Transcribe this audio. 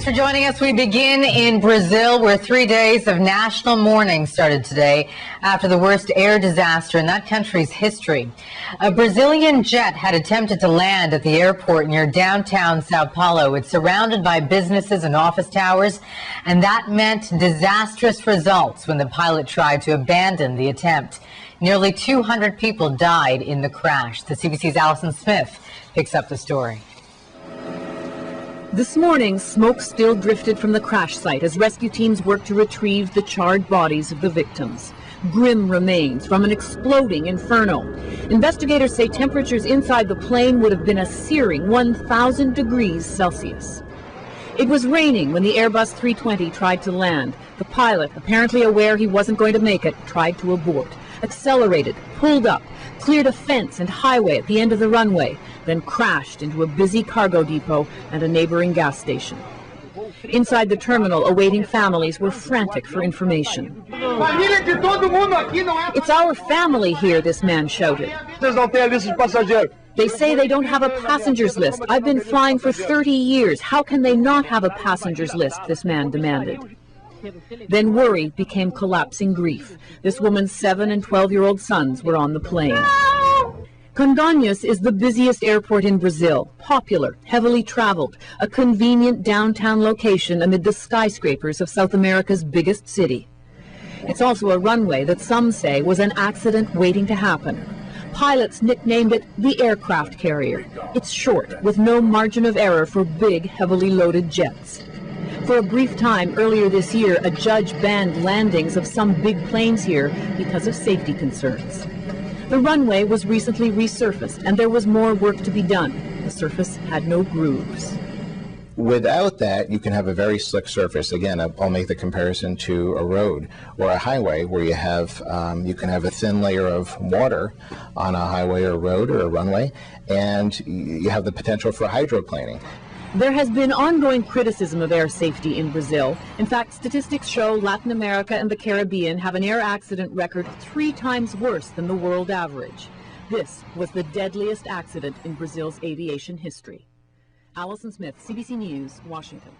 For joining us, we begin in Brazil, where 3 days of national mourning started today after the worst air disaster in that country's history. A Brazilian jet had attempted to land at the airport near downtown Sao Paulo. It's surrounded by businesses and office towers, and that meant disastrous results when the pilot tried to abandon the attempt. Nearly 200 people died in the crash. The CBC's Alison Smith picks up the story. This morning, smoke still drifted from the crash site as rescue teams worked to retrieve the charred bodies of the victims. Grim remains from an exploding inferno. Investigators say temperatures inside the plane would have been a searing 1,000 degrees Celsius. It was raining when the Airbus 320 tried to land. The pilot, apparently aware he wasn't going to make it, tried to abort. Accelerated, pulled up, cleared a fence and highway at the end of the runway, then crashed into a busy cargo depot and a neighboring gas station. Inside the terminal, awaiting families were frantic for information. It's our family here, this man shouted. They say they don't have a passenger's list. I've been flying for 30 years. How can they not have a passenger's list? This man demanded. Then worry became collapsing grief. This woman's 7- and 12-year-old sons were on the plane. Congonhas is the busiest airport in Brazil, popular, heavily traveled, a convenient downtown location amid the skyscrapers of South America's biggest city. It's also a runway that some say was an accident waiting to happen. Pilots nicknamed it the aircraft carrier. It's short, with no margin of error for big, heavily loaded jets. For a brief time earlier this year, a judge banned landings of some big planes here because of safety concerns. The runway was recently resurfaced, and there was more work to be done. The surface had no grooves. Without that, you can have a very slick surface. Again, I'll make the comparison to a road or a highway where you can have a thin layer of water on a highway or a road or a runway, and you have the potential for hydroplaning. There has been ongoing criticism of air safety in Brazil. In fact, statistics show Latin America and the Caribbean have an air accident record 3 times worse than the world average. This was the deadliest accident in Brazil's aviation history. Alison Smith, CBC News, Washington.